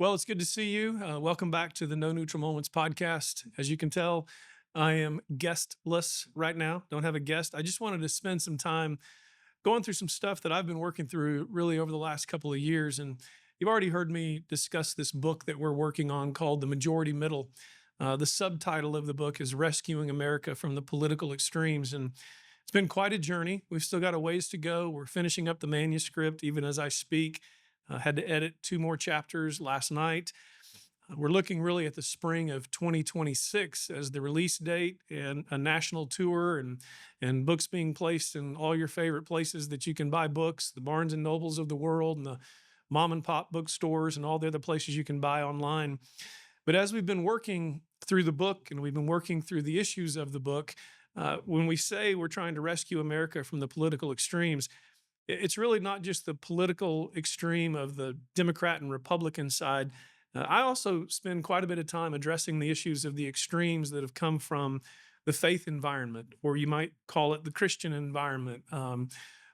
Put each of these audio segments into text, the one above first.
Well, it's good to see you. Welcome back to the No Neutral Moments podcast. As you can tell, I am guestless right now. Don't have a guest. I just wanted to spend some time going through some stuff that I've been working through really over the last couple of years. And you've already heard me discuss this book that we're working on called The Majority Middle. The subtitle of the book is Rescuing America from the Political Extremes. And it's been quite a journey. We've still got a ways to go. We're finishing up the manuscript even as I speak. Had to edit two more chapters last night. We're looking really at the spring of 2026 as the release date and a national tour and books being placed in all your favorite places that you can buy books, the Barnes and Nobles of the world and the mom and pop bookstores and all the other places you can buy online. But as we've been working through the book and we've been working through the issues of the book, when we say we're trying to rescue America from the political extremes, it's really not just the political extreme of the Democrat and Republican side. I also spend quite a bit of time addressing the issues of the extremes that have come from the faith environment, or you might call it the Christian environment.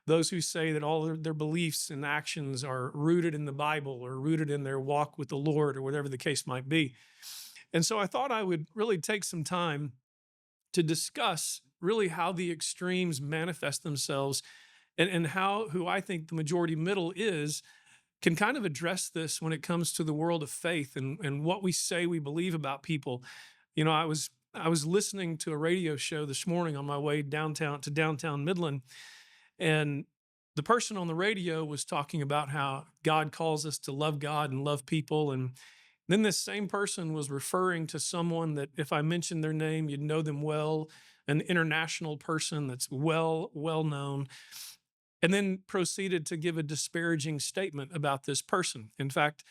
Those who say that all their beliefs and actions are rooted in the Bible or rooted in their walk with the Lord or whatever the case might be. And so I thought I would really take some time to discuss really how the extremes manifest themselves and how who I think the majority middle is can kind of address this when it comes to the world of faith and what we say we believe about people. I was listening to a radio show this morning on my way downtown Midland, and the person on the radio was talking about how God calls us to love God and love people. And then this same person was referring to someone that if I mentioned their name, you'd know them well, an international person that's well known, and then proceeded to give a disparaging statement about this person. In fact,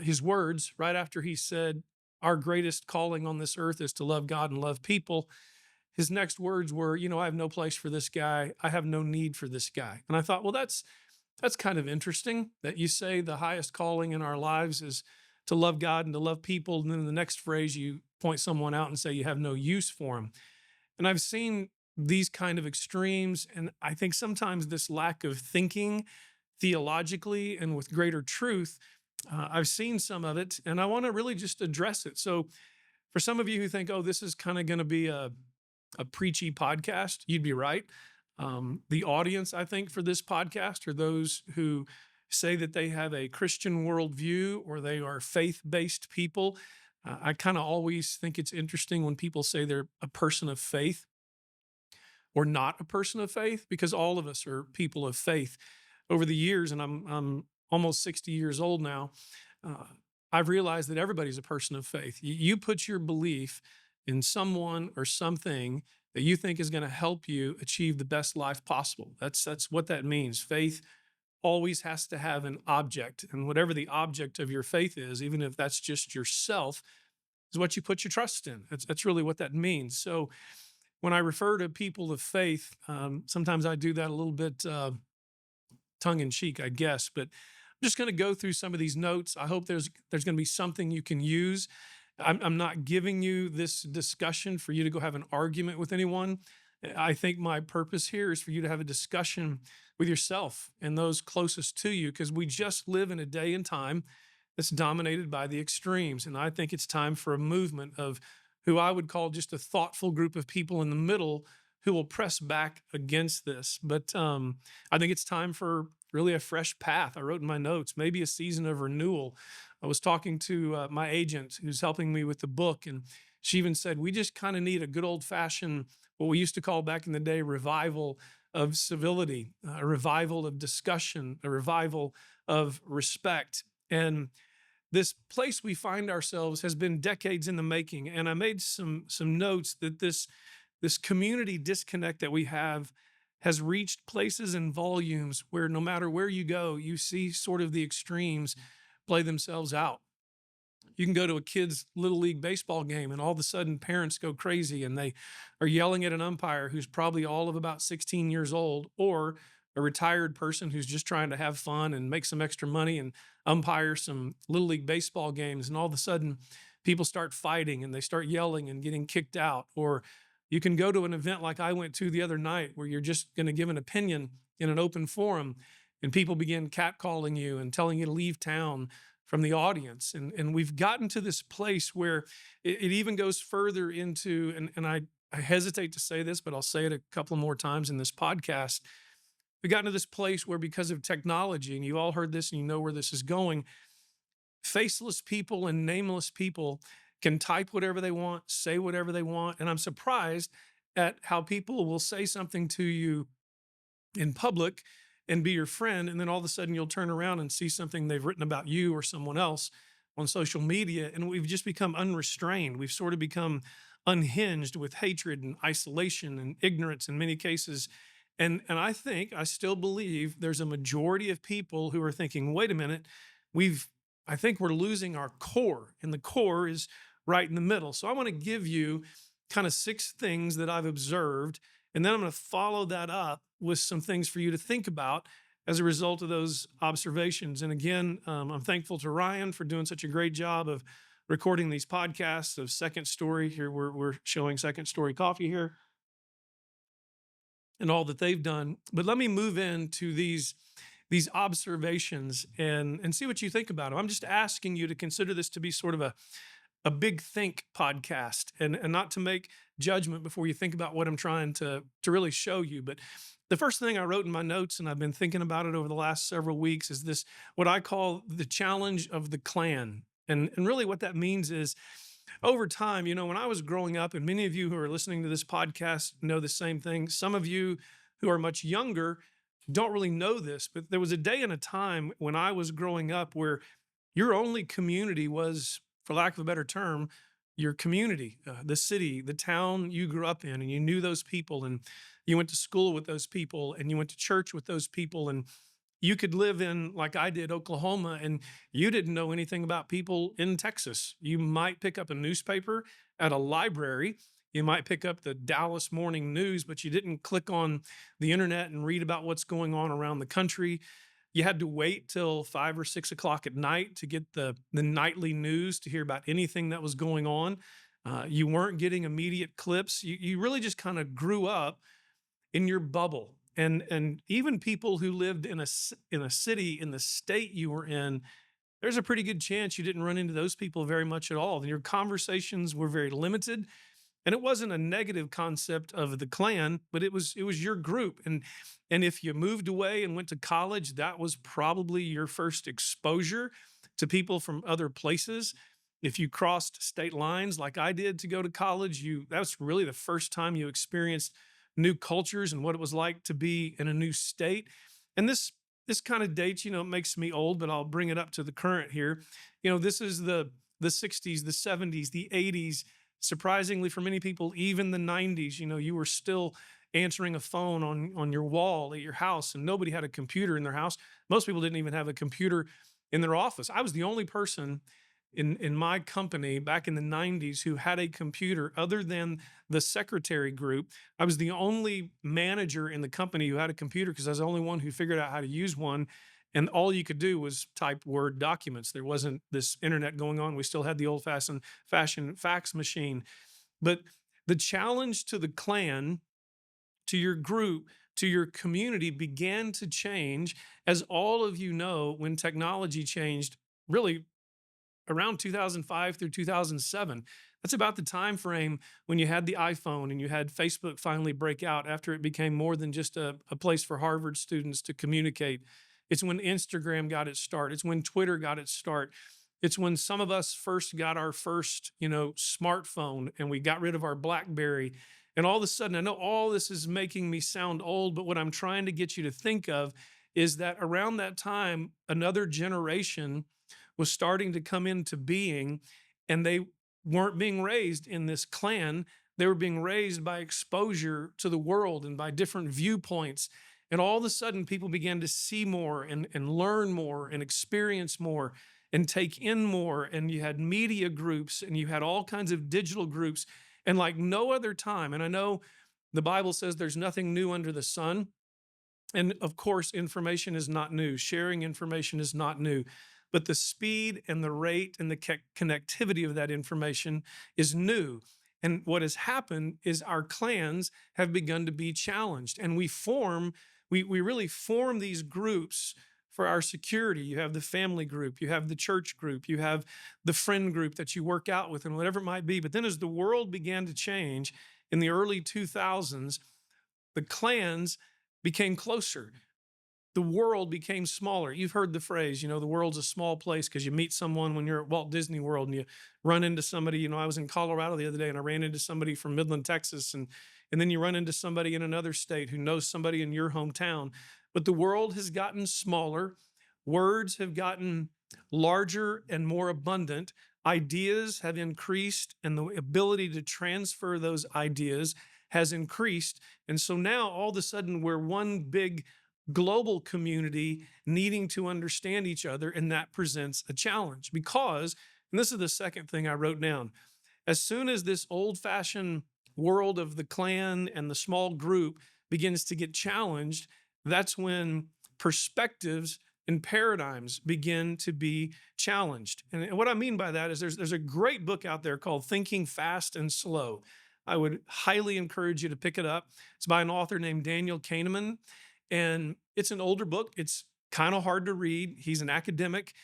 his words right after he said, "Our greatest calling on this earth is to love God and love people," his next words were, "I have no place for this guy. I have no need for this guy." And I thought, well, that's kind of interesting that you say the highest calling in our lives is to love God and to love people, and then in the next phrase you point someone out and say you have no use for him. And I've seen these kind of extremes. And I think sometimes this lack of thinking theologically and with greater truth, I've seen some of it, and I want to really just address it. So, for some of you who think, oh, this is kind of going to be a preachy podcast, you'd be right. The audience, I think, for this podcast are those who say that they have a Christian worldview or they are faith based people. I kind of always think it's interesting when people say they're a person of faith or not a person of faith, because all of us are people of faith. Over the years, and I'm almost 60 years old now, uh, I've realized that everybody's a person of faith. You put your belief in someone or something that you think is going to help you achieve the best life possible. That's what that means. Faith always has to have an object, and whatever the object of your faith is, even if that's just yourself, is what you put your trust in. That's really what that means. So when I refer to people of faith, sometimes I do that a little bit tongue in cheek, I guess. But I'm just going to go through some of these notes. I hope there's going to be something you can use. I'm not giving you this discussion for you to go have an argument with anyone. I think my purpose here is for you to have a discussion with yourself and those closest to you, because we just live in a day and time that's dominated by the extremes. And I think it's time for a movement of who I would call just a thoughtful group of people in the middle who will press back against this. But I think it's time for really a fresh path. I wrote in my notes, maybe a season of renewal. I was talking to my agent who's helping me with the book, and she even said, we just kind of need a good old fashioned, what we used to call back in the day, revival of civility, a revival of discussion, a revival of respect. And this place we find ourselves has been decades in the making. And I made some notes that this community disconnect that we have has reached places and volumes where no matter where you go, you see sort of the extremes play themselves out. You can go to a kid's little league baseball game and all of a sudden parents go crazy and they are yelling at an umpire who's probably all of about 16 years old, or a retired person who's just trying to have fun and make some extra money and umpire some little league baseball games. And all of a sudden people start fighting and they start yelling and getting kicked out. Or you can go to an event like I went to the other night where you're just going to give an opinion in an open forum and people begin catcalling you and telling you to leave town from the audience. And we've gotten to this place where it even goes further into, and I hesitate to say this, but I'll say it a couple more times in this podcast. We've gotten to this place where, because of technology, and you all heard this and you know where this is going, faceless people and nameless people can type whatever they want, say whatever they want. And I'm surprised at how people will say something to you in public and be your friend. And then all of a sudden you'll turn around and see something they've written about you or someone else on social media. And we've just become unrestrained. We've sort of become unhinged with hatred and isolation and ignorance in many cases. And I still believe there's a majority of people who are thinking, wait a minute, we've, I think we're losing our core, and the core is right in the middle. So I want to give you kind of 6 things that I've observed, and then I'm going to follow that up with some things for you to think about as a result of those observations. And again, I'm thankful to Ryan for doing such a great job of recording these podcasts of Second Story. Here we're showing Second Story Coffee here and all that they've done. But let me move into these observations and see what you think about them. I'm just asking you to consider this to be sort of a big think podcast, and not to make judgment before you think about what I'm trying to really show you. But the first thing I wrote in my notes, and I've been thinking about it over the last several weeks, is this, what I call the challenge of the clan. And really what that means is, over time, when I was growing up, and many of you who are listening to this podcast know the same thing. Some of you who are much younger don't really know this, but there was a day and a time when I was growing up where your only community was, for lack of a better term, your community, the city, the town you grew up in, and you knew those people, and you went to school with those people, and you went to church with those people, and you could live in, like I did, Oklahoma, and you didn't know anything about people in Texas. You might pick up a newspaper at a library. You might pick up the Dallas Morning News, but you didn't click on the internet and read about what's going on around the country. You had to wait till 5 or 6 o'clock at night to get the nightly news to hear about anything that was going on. You weren't getting immediate clips. You really just kind of grew up in your bubble. And even people who lived in a city in the state you were in, there's a pretty good chance you didn't run into those people very much at all. And your conversations were very limited. And it wasn't a negative concept of the clan, but it was your group. And if you moved away and went to college, that was probably your first exposure to people from other places. If you crossed state lines like I did to go to college, that's really the first time you experienced new cultures and what it was like to be in a new state. And this kind of dates, it makes me old, but I'll bring it up to the current here. This is the 60s, the 70s, the 80s. Surprisingly, for many people, even the 90s, you were still answering a phone on your wall at your house, and nobody had a computer in their house. Most people didn't even have a computer in their office. I was the only person in my company back in the 90s who had a computer other than the secretary group. I was the only manager in the company who had a computer because I was the only one who figured out how to use one. And all you could do was type Word documents. There wasn't this internet going on. We still had the old-fashioned fax machine. But the challenge to the clan, to your group, to your community began to change, as all of you know, when technology changed, really around 2005 through 2007. That's about the time frame when you had the iPhone and you had Facebook finally break out after it became more than just a place for Harvard students to communicate. It's when Instagram got its start. It's when Twitter got its start. It's when some of us first got our first, smartphone, and we got rid of our BlackBerry. And all of a sudden, I know all this is making me sound old, but what I'm trying to get you to think of is that around that time, another generation was starting to come into being, and they weren't being raised in this clan. They were being raised by exposure to the world and by different viewpoints. And all of a sudden, people began to see more and learn more and experience more and take in more. And you had media groups and you had all kinds of digital groups. And like no other time, and I know the Bible says there's nothing new under the sun. And of course, information is not new. Sharing information is not new. But the speed and the rate and the connectivity of that information is new. And what has happened is our clans have begun to be challenged. And we really form these groups for our security. You have the family group, you have the church group, you have the friend group that you work out with, and whatever it might be. But then as the world began to change in the early 2000s, the clans became closer. The world became smaller. You've heard the phrase, the world's a small place because you meet someone when you're at Walt Disney World and you run into somebody. I was in Colorado the other day and I ran into somebody from Midland, Texas, and then you run into somebody in another state who knows somebody in your hometown. But the world has gotten smaller. Words have gotten larger and more abundant. Ideas have increased, and the ability to transfer those ideas has increased. And so now all of a sudden we're one big global community needing to understand each other, and that presents a challenge because, and this is the second thing I wrote down, as soon as this old-fashioned world of the clan and the small group begins to get challenged, that's when perspectives and paradigms begin to be challenged. And what I mean by that is there's a great book out there called Thinking Fast and Slow. I would highly encourage you to pick it up. It's by an author named Daniel Kahneman. And it's an older book. It's kind of hard to read. He's an academic.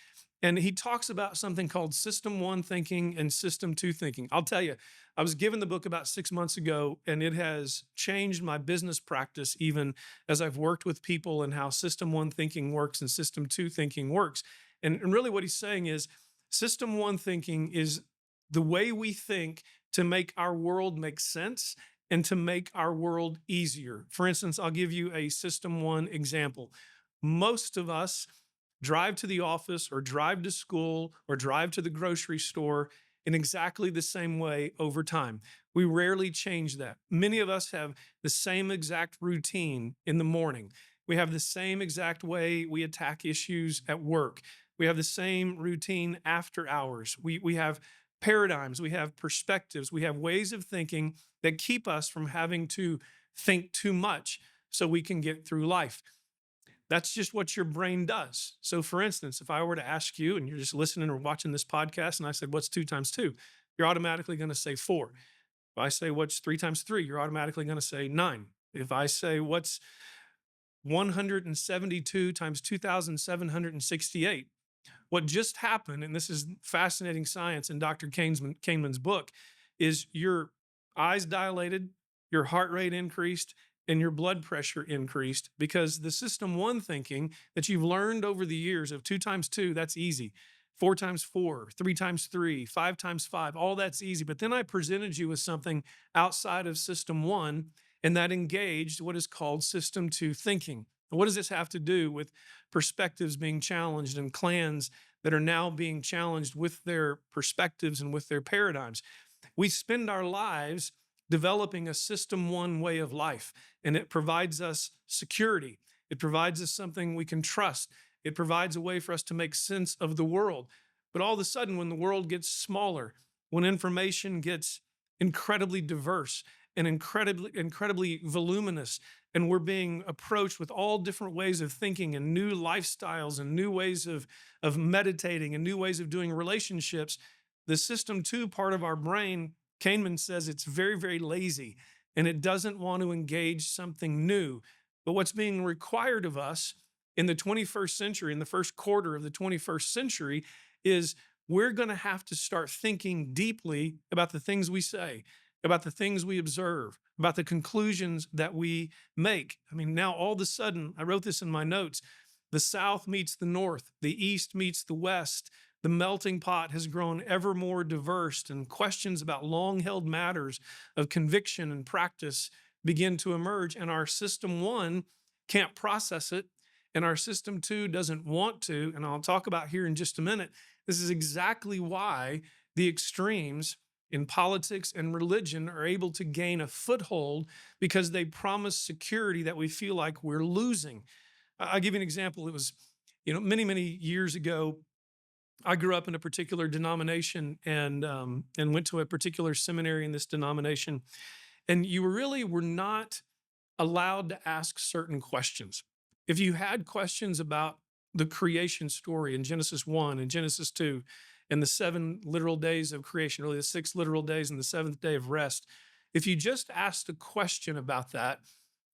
And he talks about something called System 1 thinking and System 2 thinking. I'll tell you, I was given the book about 6 months ago, and it has changed my business practice even as I've worked with people and how System 1 thinking works and System 2 thinking works. And really what he's saying is System 1 thinking is the way we think to make our world make sense and to make our world easier. For instance, I'll give you a System 1 example. Most of us drive to the office or drive to school or drive to the grocery store in exactly the same way over time. We rarely change that. Many of us have the same exact routine in the morning. We have the same exact way we attack issues at work. We have the same routine after hours. We have paradigms, we have perspectives, we have ways of thinking that keep us from having to think too much so we can get through life. That's just what your brain does. So for instance, if I were to ask you and you're just listening or watching this podcast and I said, what's 2 times 2? You're automatically going to say 4. If I say, what's 3 times 3? You're automatically going to say 9. If I say, what's 172 times 2,768? What just happened, and this is fascinating science in Dr. Kahneman's book, is your eyes dilated, your heart rate increased, and your blood pressure increased because the System 1 thinking that you've learned over the years of 2 times 2, that's easy. 4 times 4, 3 times 3, 5 times 5, all that's easy. But then I presented you with something outside of System 1, and that engaged what is called System 2 thinking. And what does this have to do with perspectives being challenged and clans that are now being challenged with their perspectives and with their paradigms? We spend our lives developing a System 1 way of life, and it provides us security. It provides us something we can trust. It provides a way for us to make sense of the world. But all of a sudden, when the world gets smaller, when information gets incredibly diverse and incredibly voluminous, and we're being approached with all different ways of thinking and new lifestyles and new ways of meditating and new ways of doing relationships, the System 2 part of our brain, Kahneman says it's very, very lazy and it doesn't want to engage something new. But what's being required of us in the 21st century, in the first quarter of the 21st century, is we're going to have to start thinking deeply about the things we say, about the things we observe, about the conclusions that we make. I mean, now all of a sudden, I wrote this in my notes, the South meets the North, the East meets the West. The melting pot has grown ever more diverse, and questions about long-held matters of conviction and practice begin to emerge, and our System 1 can't process it, and our System 2 doesn't want to, and I'll talk about here in just a minute. This is exactly why the extremes in politics and religion are able to gain a foothold, because they promise security that we feel like we're losing. I'll give you an example. It was, many, many years ago, I grew up in a particular denomination and went to a particular seminary in this denomination. And you really were not allowed to ask certain questions. If you had questions about the creation story in Genesis 1 and Genesis 2 and the 7 literal days of creation, really the 6 literal days and the 7th day of rest, if you just asked a question about that,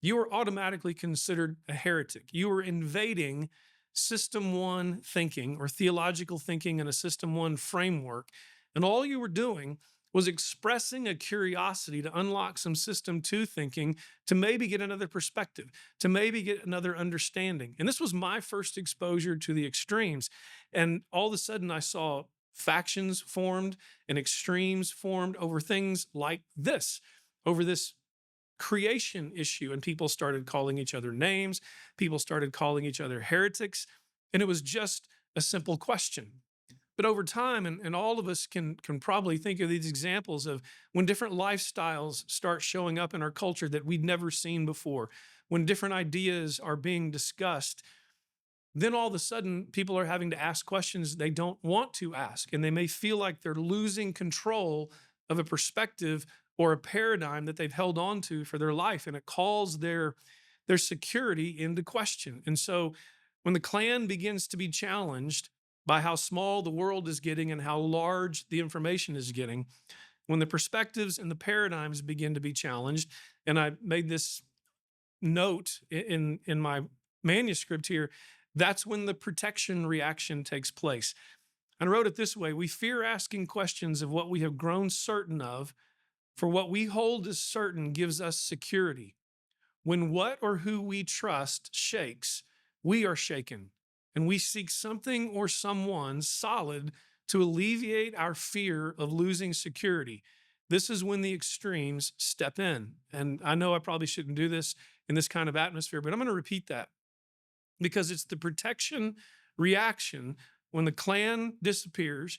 you were automatically considered a heretic. You were invading system one thinking or theological thinking in a system one framework. And all you were doing was expressing a curiosity to unlock some system two thinking, to maybe get another perspective, to maybe get another understanding. And this was my first exposure to the extremes. And all of a sudden, I saw factions formed and extremes formed over things like this, over this creation issue. And people started calling each other names, people started calling each other heretics. And it was just a simple question. But over time, and all of us can probably think of these examples of when different lifestyles start showing up in our culture that we'd never seen before, when different ideas are being discussed, then all of a sudden people are having to ask questions they don't want to ask. And they may feel like they're losing control of a perspective or a paradigm that they've held on to for their life. And it calls their security into question. And so when the Klan begins to be challenged by how small the world is getting and how large the information is getting, when the perspectives and the paradigms begin to be challenged, and I made this note in my manuscript here, that's when the protection reaction takes place. And I wrote it this way: we fear asking questions of what we have grown certain of, for what we hold as certain gives us security. When what or who we trust shakes, we are shaken, and we seek something or someone solid to alleviate our fear of losing security. This is when the extremes step in. And I know I probably shouldn't do this in this kind of atmosphere, but I'm going to repeat that because it's the protection reaction when the Klan disappears,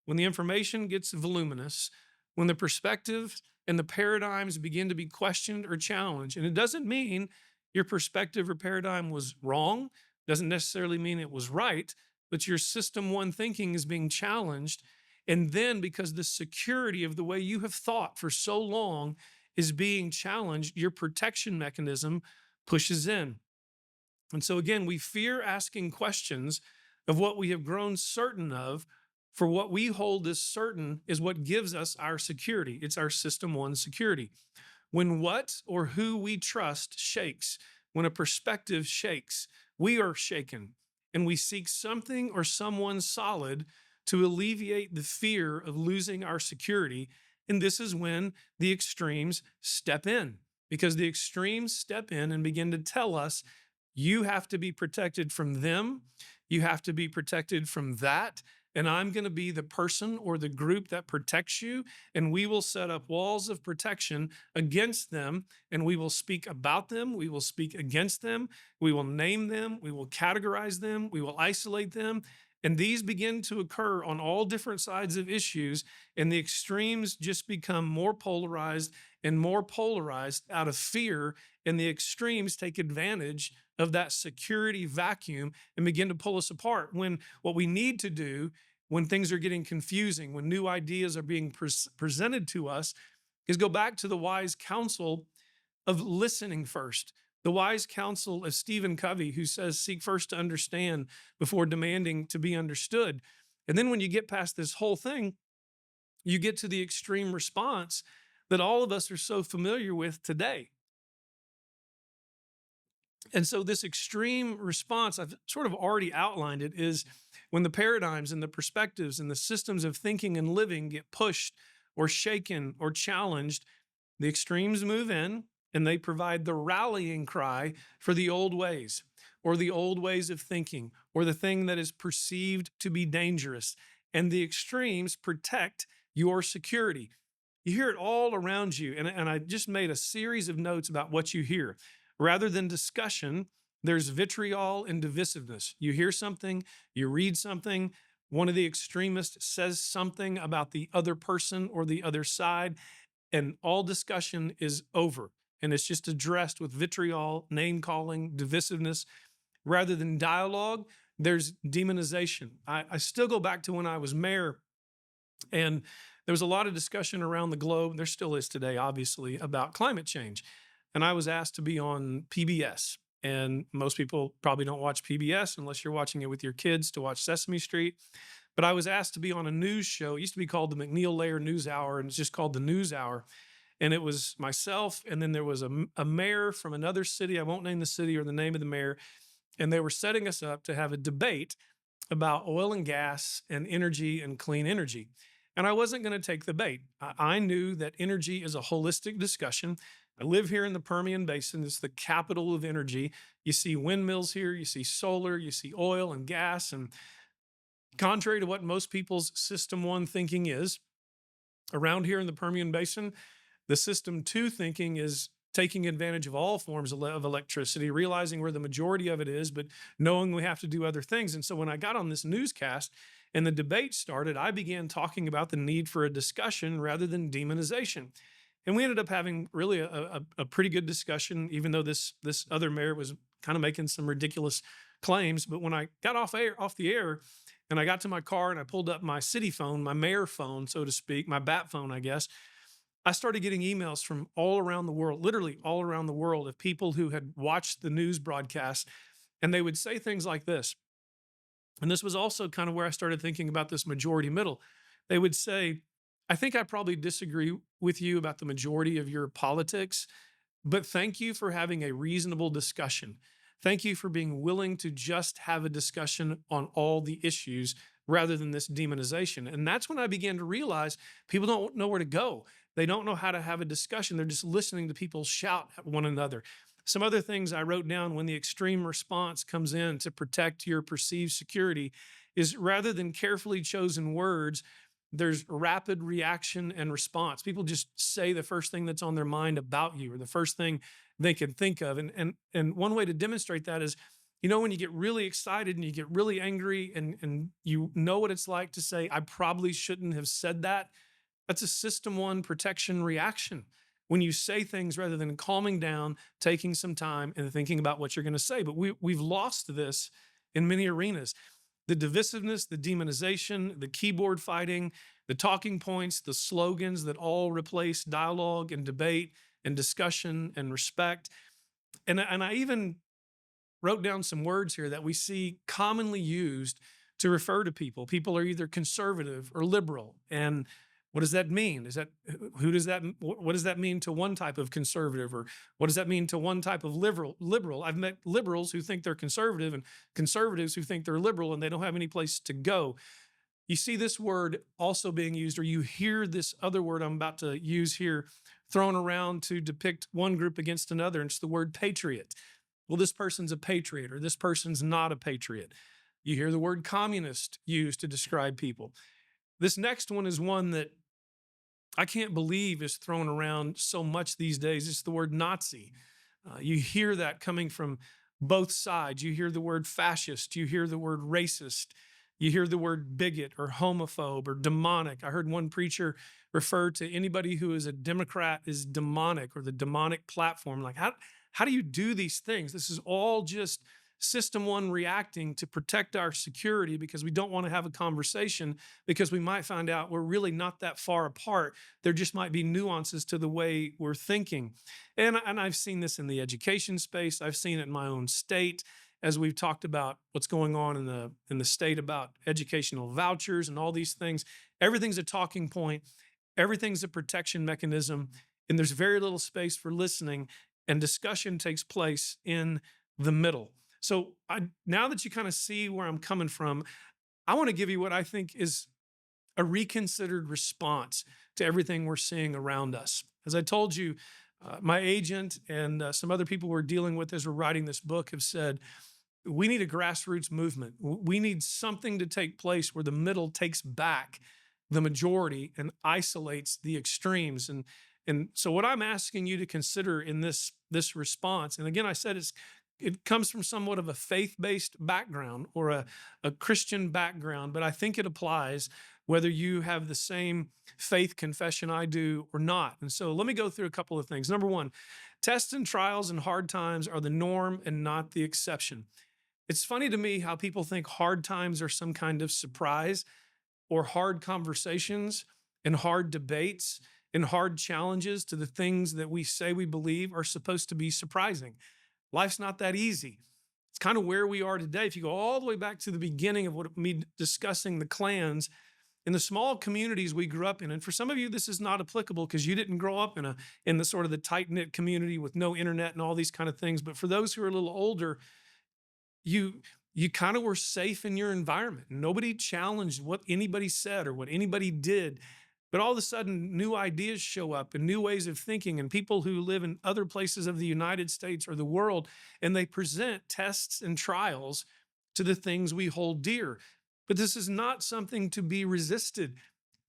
when the information gets voluminous, when the perspective and the paradigms begin to be questioned or challenged. And it doesn't mean your perspective or paradigm was wrong, doesn't necessarily mean it was right, but your system one thinking is being challenged. And then because the security of the way you have thought for so long is being challenged, your protection mechanism pushes in. And so again, we fear asking questions of what we have grown certain of, for what we hold as certain is what gives us our security. It's our system one security. When what or who we trust shakes, when a perspective shakes, we are shaken, and we seek something or someone solid to alleviate the fear of losing our security. And this is when the extremes step in, because the extremes step in and begin to tell us you have to be protected from them, you have to be protected from that, and I'm going to be the person or the group that protects you, and we will set up walls of protection against them, and we will speak about them, we will speak against them, we will name them, we will categorize them, we will isolate them. And these begin to occur on all different sides of issues, and the extremes just become more polarized and more polarized out of fear, and the extremes take advantage of that security vacuum and begin to pull us apart. When what we need to do, when things are getting confusing, when new ideas are being presented to us, is go back to the wise counsel of listening first. The wise counsel of Stephen Covey, who says, seek first to understand before demanding to be understood. And then when you get past this whole thing, you get to the extreme response that all of us are so familiar with today. And so this extreme response, I've sort of already outlined it, is when the paradigms and the perspectives and the systems of thinking and living get pushed or shaken or challenged, the extremes move in and they provide the rallying cry for the old ways, or the old ways of thinking, or the thing that is perceived to be dangerous. And the extremes protect your security. You hear it all around you. And I just made a series of notes about what you hear. Rather than discussion, there's vitriol and divisiveness. You hear something, you read something, one of the extremists says something about the other person or the other side, and all discussion is over. And it's just addressed with vitriol, name calling, divisiveness. Rather than dialogue, there's demonization. I still go back to when I was mayor, and there was a lot of discussion around the globe, there still is today, obviously, about climate change. And I was asked to be on PBS. And most people probably don't watch PBS unless you're watching it with your kids to watch Sesame Street. But I was asked to be on a news show. It used to be called the McNeil Lair News Hour, and it's just called the News Hour. And it was myself, and then there was a mayor from another city. I won't name the city or the name of the mayor. and they were setting us up to have a debate about oil and gas and energy and clean energy. And I wasn't going to take the bait. I knew that energy is a holistic discussion. I live here in the Permian Basin. It's the capital of energy. You see windmills here, you see solar, you see oil and gas. And contrary to what most people's system one thinking is, around here in the Permian Basin, the system two thinking is taking advantage of all forms of electricity, realizing where the majority of it is, but knowing we have to do other things. And so when I got on this newscast and the debate started, I began talking about the need for a discussion rather than demonization. And we ended up having really a pretty good discussion, even though this other mayor was kind of making some ridiculous claims. But when I got off the air, and I got to my car and I pulled up my city phone, my mayor phone, so to speak, my bat phone, I guess, I started getting emails from all around the world, literally all around the world, of people who had watched the news broadcast, and they would say things like this. And this was also kind of where I started thinking about this majority middle. They would say, I think I probably disagree with you about the majority of your politics, but thank you for having a reasonable discussion. Thank you for being willing to just have a discussion on all the issues rather than this demonization. And that's when I began to realize people don't know where to go. They don't know how to have a discussion. They're just listening to people shout at one another. Some other things I wrote down when the extreme response comes in to protect your perceived security is, rather than carefully chosen words, there's rapid reaction and response. People just say the first thing that's on their mind about you, or the first thing they can think of. And one way to demonstrate that is, when you get really excited and you get really angry, and you know what it's like to say, I probably shouldn't have said that. That's a system one protection reaction. When you say things rather than calming down, taking some time and thinking about what you're going to say. But we've lost this in many arenas. The divisiveness, the demonization, the keyboard fighting, the talking points, the slogans that all replace dialogue and debate and discussion and respect. And I even wrote down some words here that we see commonly used to refer to people. People are either conservative or liberal. And what does that mean? What does that mean to one type of conservative, or what does that mean to one type of liberal? I've met liberals who think they're conservative and conservatives who think they're liberal, and they don't have any place to go. You see this word also being used, or you hear this other word I'm about to use here thrown around to depict one group against another, and it's the word patriot. Well, this person's a patriot, or this person's not a patriot. You hear the word communist used to describe people. This next one is one that I can't believe is thrown around so much these days. It's the word Nazi. You hear that coming from both sides. You hear the word fascist. You hear the word racist. You hear the word bigot or homophobe or demonic. I heard one preacher refer to anybody who is a Democrat as demonic, or the demonic platform. Like, how do you do these things? This is all just system one reacting to protect our security, because we don't want to have a conversation, because we might find out we're really not that far apart. There just might be nuances to the way we're thinking. And I've seen this in the education space. I've seen it in my own state, as we've talked about what's going on in the state about educational vouchers and all these things. Everything's a talking point. Everything's a protection mechanism, and there's very little space for listening, and discussion takes place in the middle. So now that you kind of see where I'm coming from, I want to give you what I think is a reconsidered response to everything we're seeing around us. As I told you, my agent and some other people we're dealing with as we're writing this book have said, we need a grassroots movement. We need something to take place where the middle takes back the majority and isolates the extremes. And so what I'm asking you to consider in this response, and again, I said it comes from somewhat of a faith-based background, or a Christian background, but I think it applies whether you have the same faith confession I do or not. And so let me go through a couple of things. Number one, tests and trials and hard times are the norm and not the exception. It's funny to me how people think hard times are some kind of surprise, or hard conversations and hard debates and hard challenges to the things that we say we believe are supposed to be surprising. Life's not that easy. It's kind of where we are today. If you go all the way back to the beginning of me discussing the clans in the small communities we grew up in, and for some of you, this is not applicable because you didn't grow up in the sort of the tight-knit community with no internet and all these kind of things. But for those who are a little older, you you kind of were safe in your environment. Nobody challenged what anybody said or what anybody did. But all of a sudden, new ideas show up and new ways of thinking, and people who live in other places of the United States or the world, and they present tests and trials to the things we hold dear. But this is not something to be resisted.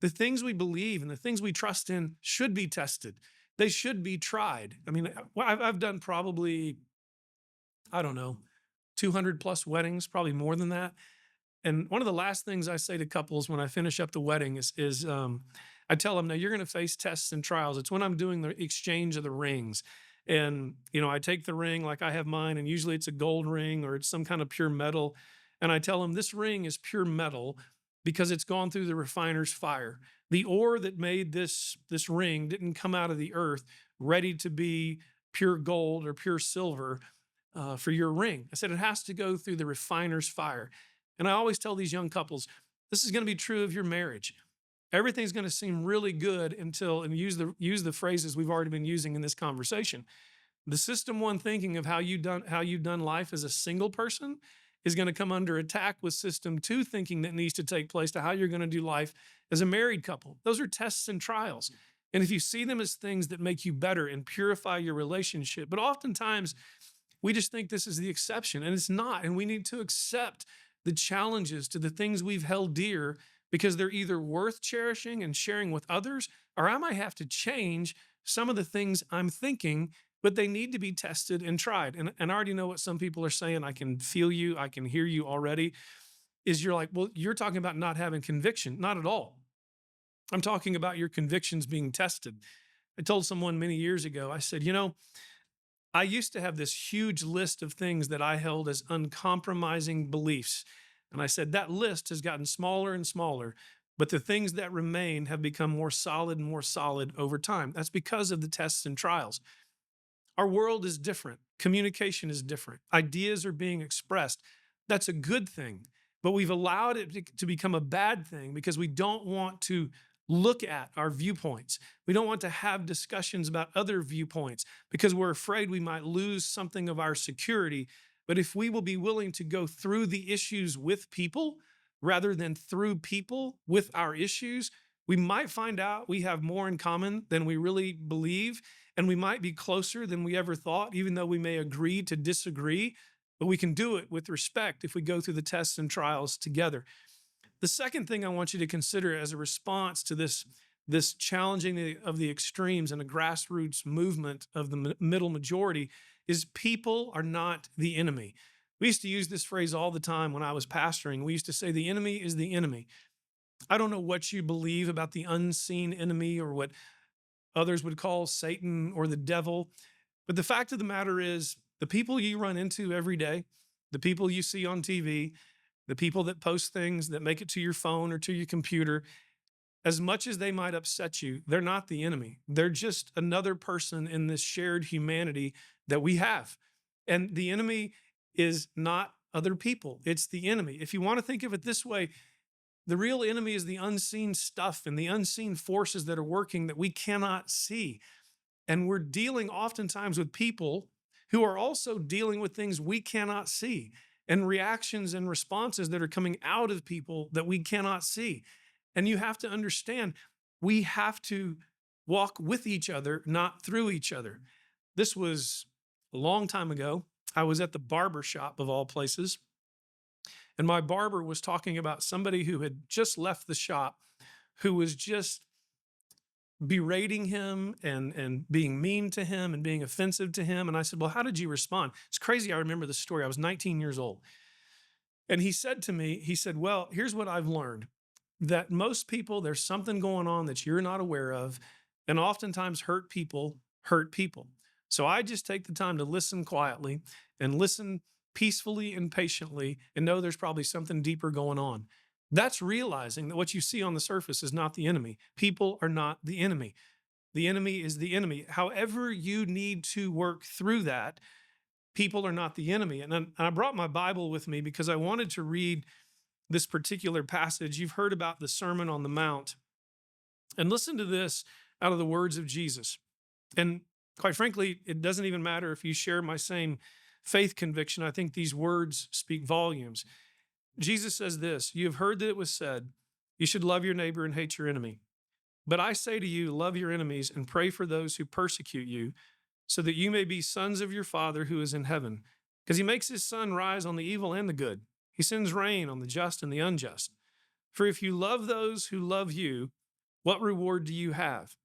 The things we believe and the things we trust in should be tested. They should be tried. I mean, I've done probably, I don't know, 200 plus weddings, probably more than that. And one of the last things I say to couples when I finish up the wedding is I tell them, now you're going to face tests and trials. It's when I'm doing the exchange of the rings. And, I take the ring like I have mine, and usually it's a gold ring or it's some kind of pure metal. And I tell them this ring is pure metal because it's gone through the refiner's fire. The ore that made this ring didn't come out of the earth ready to be pure gold or pure silver for your ring. I said it has to go through the refiner's fire. And I always tell these young couples, this is going to be true of your marriage. Everything's going to seem really good until, and use the phrases we've already been using in this conversation. The system one thinking of how you've done life as a single person is going to come under attack with system two thinking that needs to take place to how you're going to do life as a married couple. Those are tests and trials. And if you see them as things that make you better and purify your relationship, but oftentimes we just think this is the exception, and it's not. And we need to accept the challenges to the things we've held dear because they're either worth cherishing and sharing with others, or I might have to change some of the things I'm thinking, but they need to be tested and tried. And I already know what some people are saying. I can feel you. I can hear you already. Is you're like, well, you're talking about not having conviction. Not at all. I'm talking about your convictions being tested. I told someone many years ago, I said, I used to have this huge list of things that I held as uncompromising beliefs. And I said that list has gotten smaller and smaller, but the things that remain have become more solid and more solid over time. That's because of the tests and trials. Our world is different. Communication is different. Ideas are being expressed. That's a good thing. But we've allowed it to become a bad thing because we don't want to look at our viewpoints. We don't want to have discussions about other viewpoints because we're afraid we might lose something of our security. But if we will be willing to go through the issues with people rather than through people with our issues, we might find out we have more in common than we really believe. And we might be closer than we ever thought, even though we may agree to disagree. But we can do it with respect if we go through the tests and trials together. The second thing I want you to consider as a response to this challenging of the extremes and a grassroots movement of the middle majority is people are not the enemy. We used to use this phrase all the time when I was pastoring. We used to say the enemy is the enemy. I don't know what you believe about the unseen enemy or what others would call Satan or the devil, but the fact of the matter is the people you run into every day, the people you see on TV, the people that post things that make it to your phone or to your computer, as much as they might upset you, they're not the enemy. They're just another person in this shared humanity that we have. And the enemy is not other people. It's the enemy. If you want to think of it this way, the real enemy is the unseen stuff and the unseen forces that are working that we cannot see. And we're dealing oftentimes with people who are also dealing with things we cannot see and reactions and responses that are coming out of people that we cannot see. And you have to understand, we have to walk with each other, not through each other. This was a long time ago. I was at the barber shop of all places, and my barber was talking about somebody who had just left the shop who was just berating him and being mean to him and being offensive to him. And I said, well, how did you respond? It's crazy. I remember the story. I was 19 years old. And he said to me, he said, well, here's what I've learned, that most people, there's something going on that you're not aware of. And oftentimes hurt people hurt people. So I just take the time to listen quietly and listen peacefully and patiently and know there's probably something deeper going on. That's realizing that what you see on the surface is not the enemy. People are not the enemy. The enemy is the enemy. However you need to work through that, people are not the enemy. And I brought my Bible with me because I wanted to read this particular passage. You've heard about the Sermon on the Mount. And listen to this out of the words of Jesus. And quite frankly, it doesn't even matter if you share my same faith conviction, I think these words speak volumes. Jesus says this, "You have heard that it was said, you should love your neighbor and hate your enemy. But I say to you, love your enemies and pray for those who persecute you, so that you may be sons of your Father who is in heaven. Because he makes his sun rise on the evil and the good. He sends rain on the just and the unjust. For if you love those who love you, what reward do you have?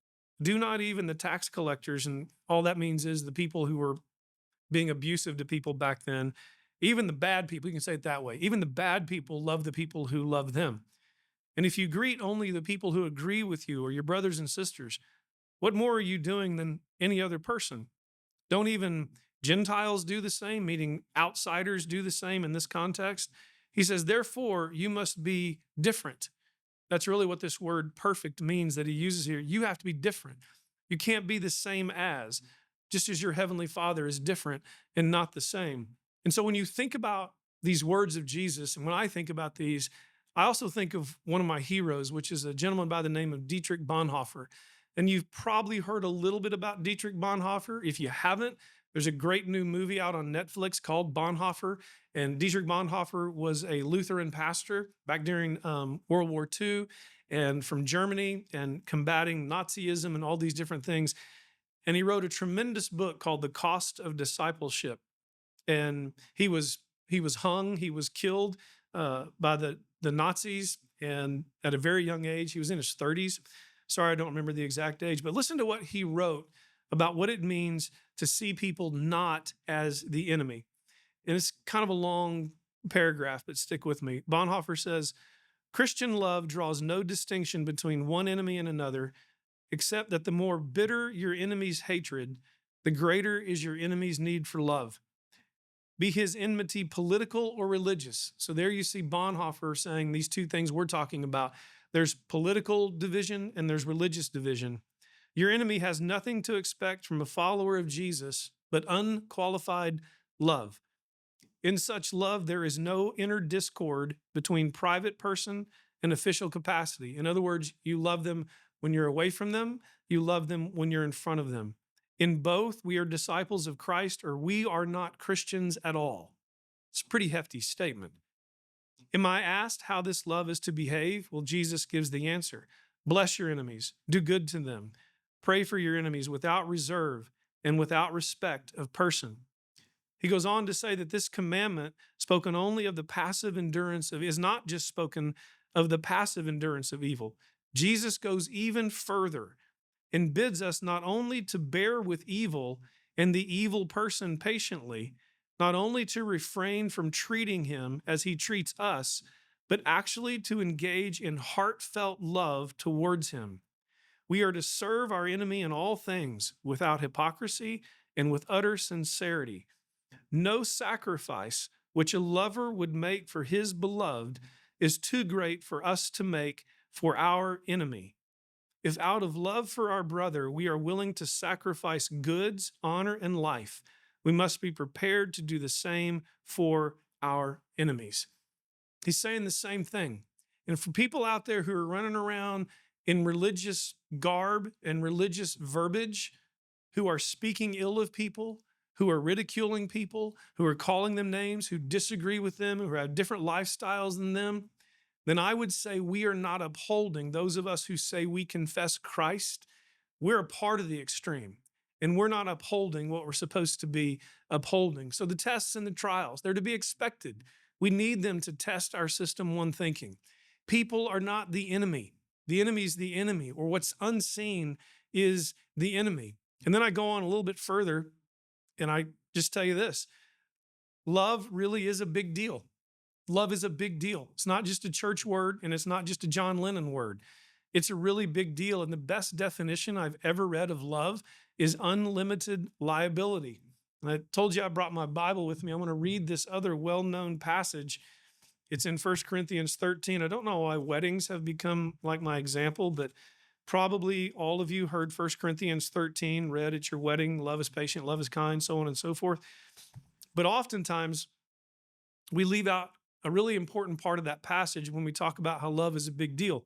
Do not even the tax collectors," and all that means is the people who were being abusive to people back then, even the bad people, you can say it that way, even the bad people love the people who love them. And if you greet only the people who agree with you or your brothers and sisters, what more are you doing than any other person? Don't even Gentiles do the same, meaning outsiders do the same in this context? He says, therefore, you must be different. That's really what this word perfect means that he uses here. You have to be different. You can't be the same as, just as your heavenly Father is different and not the same. And so when you think about these words of Jesus, and when I think about these, I also think of one of my heroes, which is a gentleman by the name of Dietrich Bonhoeffer. And you've probably heard a little bit about Dietrich Bonhoeffer. If you haven't, there's a great new movie out on Netflix called Bonhoeffer. And Dietrich Bonhoeffer was a Lutheran pastor back during World War II and from Germany and combating Nazism and all these different things. And he wrote a tremendous book called The Cost of Discipleship. And he was hung, he was killed by the Nazis, and at a very young age. He was in his 30s. Sorry, I don't remember the exact age, but listen to what he wrote about what it means to see people not as the enemy. And it's kind of a long paragraph, but stick with me. Bonhoeffer says, Christian love draws no distinction between one enemy and another, except that the more bitter your enemy's hatred, the greater is your enemy's need for love. Be his enmity political or religious. So there you see Bonhoeffer saying these two things we're talking about. There's political division and there's religious division. Your enemy has nothing to expect from a follower of Jesus but unqualified love. In such love, there is no inner discord between private person and official capacity. In other words, you love them when you're away from them, you love them when you're in front of them. In both, we are disciples of Christ, or we are not Christians at all. It's a pretty hefty statement. Am I asked how this love is to behave? Well, Jesus gives the answer. Bless your enemies, do good to them, pray for your enemies without reserve and without respect of person. He goes on to say that this commandment, spoken only of the passive endurance of, is not just spoken of the passive endurance of evil. Jesus goes even further and bids us not only to bear with evil and the evil person patiently, not only to refrain from treating him as he treats us, but actually to engage in heartfelt love towards him. We are to serve our enemy in all things without hypocrisy and with utter sincerity. No sacrifice which a lover would make for his beloved is too great for us to make for our enemy. If out of love for our brother, we are willing to sacrifice goods, honor, and life, we must be prepared to do the same for our enemies. He's saying the same thing. And for people out there who are running around in religious garb and religious verbiage, who are speaking ill of people, who are ridiculing people, who are calling them names, who disagree with them, who have different lifestyles than them, then I would say we are not upholding, those of us who say we confess Christ, we're a part of the extreme, and we're not upholding what we're supposed to be upholding. So the tests and the trials, they're to be expected. We need them to test our system one thinking. People are not the enemy. The enemy is the enemy, or what's unseen is the enemy. And then I go on a little bit further, and I just tell you this. Love really is a big deal. Love is a big deal. It's not just a church word, and it's not just a John Lennon word. It's a really big deal. And the best definition I've ever read of love is unlimited liability. And I told you I brought my Bible with me. I'm going to read this other well-known passage. It's in 1 Corinthians 13. I don't know why weddings have become like my example, but probably all of you heard 1 Corinthians 13, read at your wedding, love is patient, love is kind, so on and so forth. But oftentimes, we leave out a really important part of that passage when we talk about how love is a big deal.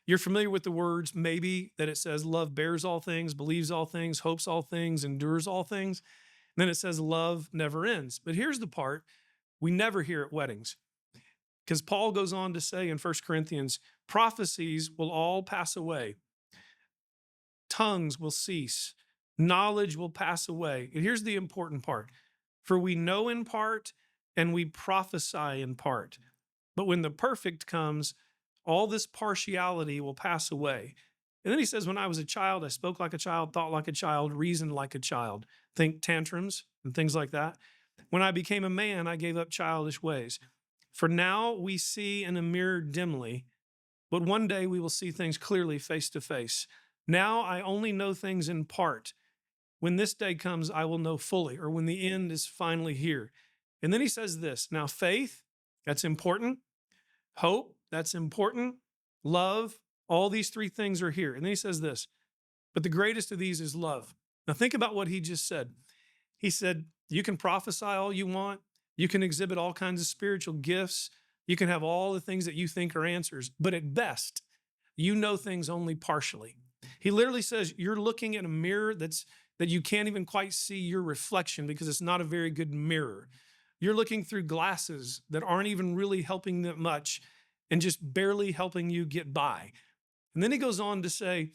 You're familiar with the words, maybe, that it says love bears all things, believes all things, hopes all things, endures all things. then it says love never ends. But here's the part we never hear at weddings. Because Paul goes on to say in 1 Corinthians, prophecies will all pass away, tongues will cease, knowledge will pass away. And here's the important part, for we know in part and we prophesy in part. But when the perfect comes, all this partiality will pass away. And then he says, when I was a child, I spoke like a child, thought like a child, reasoned like a child. Think tantrums and things like that. When I became a man, I gave up childish ways. For now we see in a mirror dimly, but one day we will see things clearly face to face. Now I only know things in part. When this day comes, I will know fully, or when the end is finally here. And then he says this, now faith, that's important. Hope, that's important. Love, all these three things are here. And then he says this, but the greatest of these is love. Now think about what he just said. He said, you can prophesy all you want. You can exhibit all kinds of spiritual gifts. You can have all the things that you think are answers. But at best, you know things only partially. He literally says you're looking at a mirror that you can't even quite see your reflection because it's not a very good mirror. You're looking through glasses that aren't even really helping that much and just barely helping you get by. And then he goes on to say,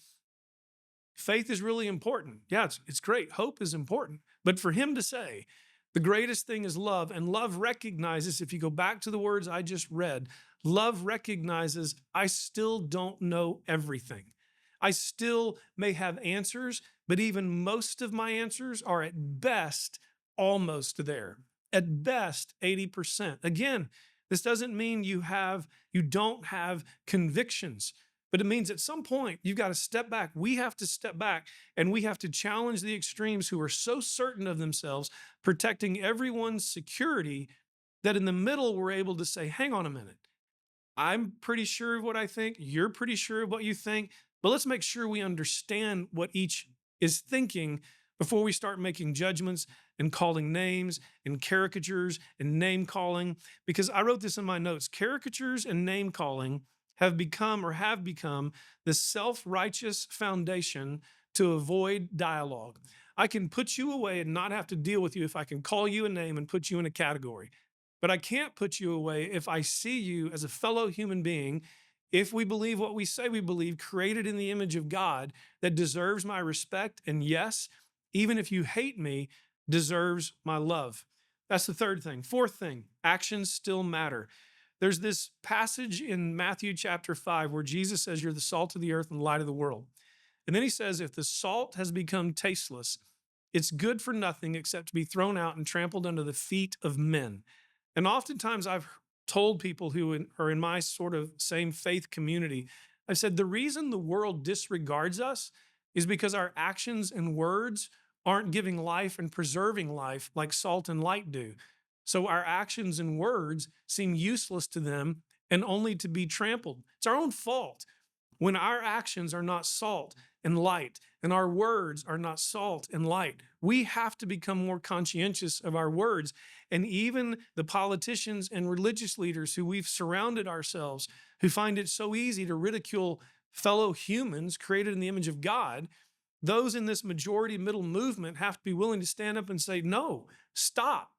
faith is really important. Yeah, it's great. Hope is important. But for him to say, the greatest thing is love, and love recognizes, if you go back to the words I just read, love recognizes I still don't know everything. I still may have answers, but even most of my answers are at best almost there. At best, 80%. Again, this doesn't mean you don't have convictions, but it means at some point you've got to step back. We have to step back and we have to challenge the extremes who are so certain of themselves, protecting everyone's security, that in the middle we're able to say, hang on a minute. I'm pretty sure of what I think. You're pretty sure of what you think. But let's make sure we understand what each is thinking before we start making judgments and calling names and caricatures and name calling. Because I wrote this in my notes, caricatures and name calling have become the self-righteous foundation to avoid dialogue. I can put you away and not have to deal with you if I can call you a name and put you in a category. But I can't put you away if I see you as a fellow human being, if we believe what we say we believe, created in the image of God, that deserves my respect. And yes, even if you hate me, deserves my love. That's the third thing. Fourth thing, actions still matter. There's this passage in Matthew chapter 5 where Jesus says, you're the salt of the earth and the light of the world. And then he says, if the salt has become tasteless, it's good for nothing except to be thrown out and trampled under the feet of men. And oftentimes I've told people who are in my sort of same faith community, I've said the reason the world disregards us is because our actions and words aren't giving life and preserving life like salt and light do. So our actions and words seem useless to them and only to be trampled. It's our own fault when our actions are not salt and light and our words are not salt and light. We have to become more conscientious of our words. And even the politicians and religious leaders who we've surrounded ourselves, who find it so easy to ridicule fellow humans created in the image of God, those in this majority middle movement have to be willing to stand up and say, no, stop.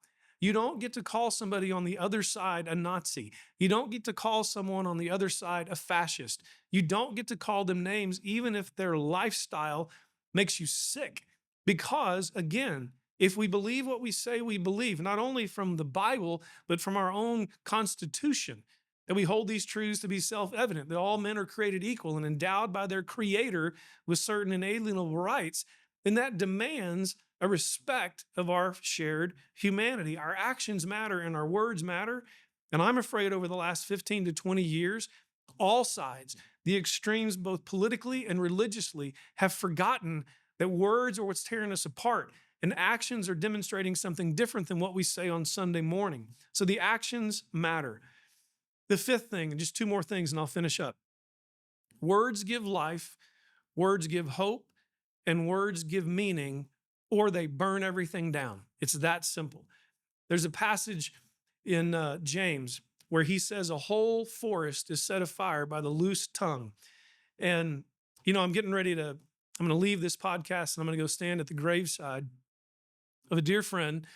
You don't get to call somebody on the other side a Nazi. You don't get to call someone on the other side a fascist. You don't get to call them names, even if their lifestyle makes you sick. Because, again, if we believe what we say we believe, not only from the Bible, but from our own Constitution, that we hold these truths to be self-evident, that all men are created equal and endowed by their Creator with certain inalienable rights, then that demands a respect of our shared humanity. Our actions matter and our words matter. And I'm afraid over the last 15 to 20 years, all sides, the extremes, both politically and religiously, have forgotten that words are what's tearing us apart and actions are demonstrating something different than what we say on Sunday morning. So the actions matter. The fifth thing, and just two more things and I'll finish up. Words give life, words give hope, and words give meaning, or they burn everything down. It's that simple. There's a passage in James where he says a whole forest is set afire by the loose tongue. And, I'm going to leave this podcast and I'm going to go stand at the graveside of a dear friend.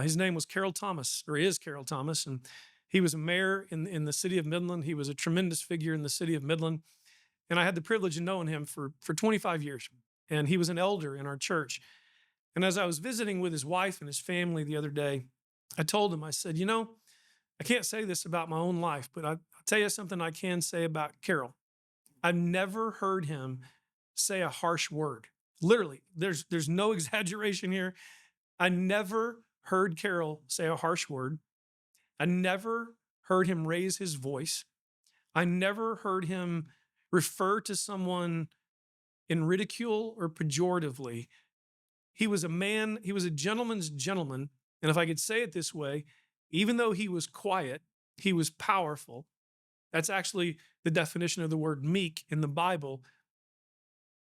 His name was Carroll Thomas, or is Carroll Thomas, and he was a mayor in the city of Midland. He was a tremendous figure in the city of Midland, and I had the privilege of knowing him for 25 years. And he was an elder in our church. And as I was visiting with his wife and his family the other day, I told him, I said, I can't say this about my own life, but I'll tell you something I can say about Carroll. I've never heard him say a harsh word. Literally, there's no exaggeration here. I never heard Carroll say a harsh word. I never heard him raise his voice. I never heard him refer to someone in ridicule or pejoratively. He was a man, he was a gentleman's gentleman. And if I could say it this way, even though he was quiet, he was powerful. That's actually the definition of the word meek in the Bible.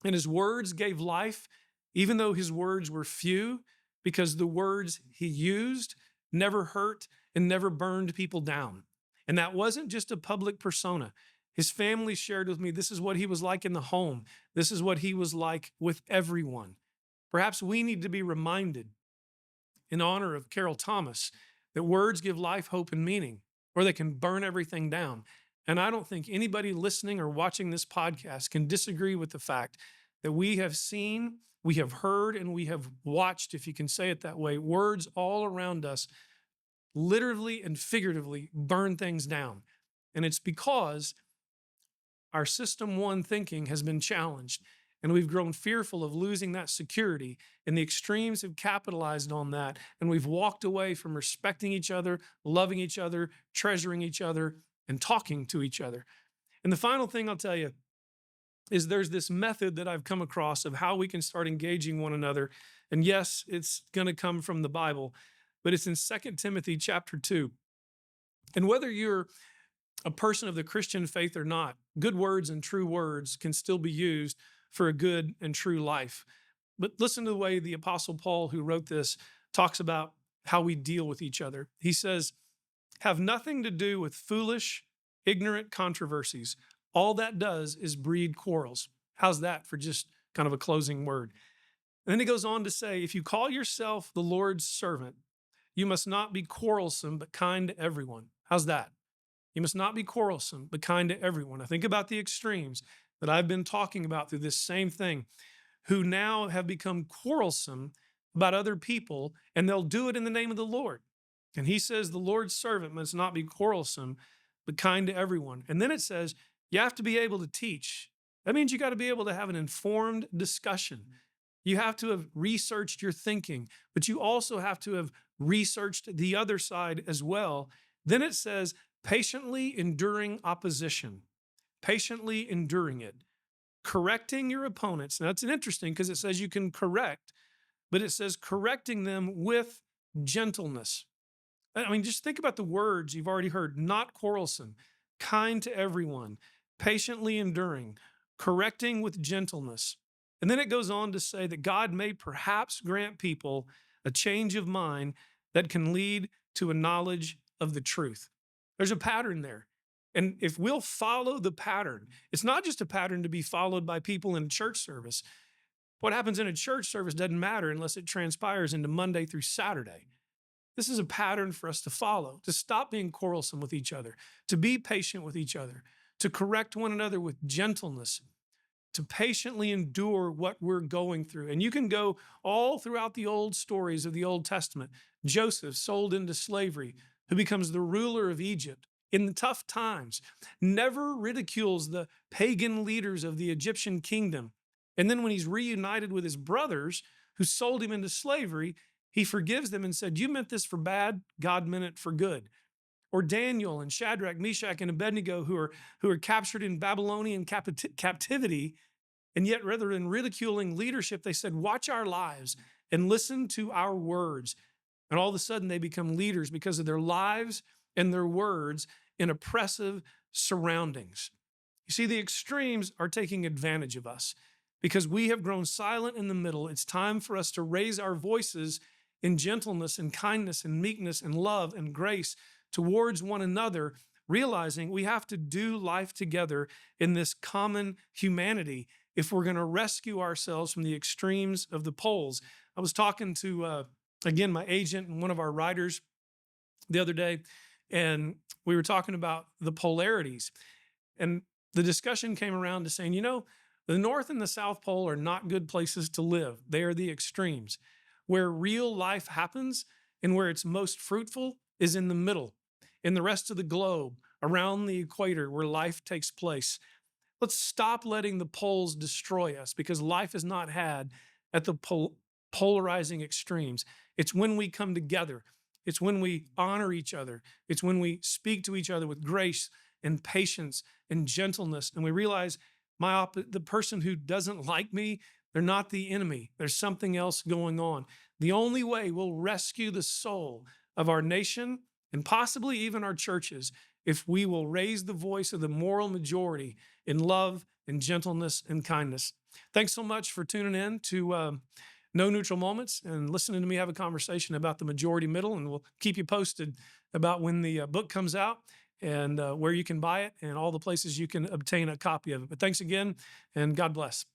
And his words gave life, even though his words were few, because the words he used never hurt and never burned people down. And that wasn't just a public persona. His family shared with me, this is what he was like in the home. This is what he was like with everyone. Perhaps we need to be reminded, in honor of Carroll Thomas, that words give life, hope, and meaning, or they can burn everything down. And I don't think anybody listening or watching this podcast can disagree with the fact that we have seen, we have heard, and we have watched, if you can say it that way, words all around us literally and figuratively burn things down. And it's because our system one thinking has been challenged, and we've grown fearful of losing that security, and the extremes have capitalized on that, and we've walked away from respecting each other, loving each other, treasuring each other, and talking to each other. And the final thing I'll tell you is there's this method that I've come across of how we can start engaging one another. And yes, it's going to come from the Bible, but it's in 2 Timothy chapter 2. And whether you're a person of the Christian faith or not, good words and true words can still be used for a good and true life. But listen to the way the Apostle Paul, who wrote this, talks about how we deal with each other. He says, have nothing to do with foolish, ignorant controversies. All that does is breed quarrels. How's that for just kind of a closing word? And then he goes on to say, if you call yourself the Lord's servant, you must not be quarrelsome, but kind to everyone. How's that? You must not be quarrelsome, but kind to everyone. I think about the extremes that I've been talking about through this same thing, who now have become quarrelsome about other people, and they'll do it in the name of the Lord. And he says the Lord's servant must not be quarrelsome, but kind to everyone. And then it says you have to be able to teach. That means you got to be able to have an informed discussion. You have to have researched your thinking, but you also have to have researched the other side as well. Then it says patiently enduring opposition, patiently enduring it, correcting your opponents. Now, it's interesting because it says you can correct, but it says correcting them with gentleness. I mean, just think about the words you've already heard: not quarrelsome, kind to everyone, patiently enduring, correcting with gentleness. And then it goes on to say that God may perhaps grant people a change of mind that can lead to a knowledge of the truth. There's a pattern there. And if we'll follow the pattern, it's not just a pattern to be followed by people in a church service. What happens in a church service doesn't matter unless it transpires into Monday through Saturday. This is a pattern for us to follow, to stop being quarrelsome with each other, to be patient with each other, to correct one another with gentleness, to patiently endure what we're going through. And you can go all throughout the old stories of the Old Testament. Joseph, sold into slavery, who becomes the ruler of Egypt in the tough times, never ridicules the pagan leaders of the Egyptian kingdom. And then when he's reunited with his brothers who sold him into slavery, he forgives them and said, you meant this for bad, God meant it for good. Or Daniel and Shadrach, Meshach, and Abednego, who are captured in Babylonian captivity, and yet rather than ridiculing leadership, they said, watch our lives and listen to our words. And all of a sudden they become leaders because of their lives and their words in oppressive surroundings. You see, the extremes are taking advantage of us because we have grown silent in the middle. It's time for us to raise our voices in gentleness and kindness and meekness and love and grace towards one another, realizing we have to do life together in this common humanity if we're going to rescue ourselves from the extremes of the poles. I was talking to again, my agent and one of our writers the other day, and we were talking about the polarities. And the discussion came around to saying, the North and the South Pole are not good places to live. They are the extremes. Where real life happens and where it's most fruitful is in the middle, in the rest of the globe, around the equator where life takes place. Let's stop letting the poles destroy us, because life is not had at the polarizing extremes. It's when we come together. It's when we honor each other. It's when we speak to each other with grace and patience and gentleness. And we realize the person who doesn't like me, they're not the enemy. There's something else going on. The only way we'll rescue the soul of our nation and possibly even our churches, if we will raise the voice of the moral majority in love and gentleness and kindness. Thanks so much for tuning in to No Neutral Moments and listening to me have a conversation about the majority middle. And we'll keep you posted about when the book comes out and where you can buy it and all the places you can obtain a copy of it. But thanks again, and God bless.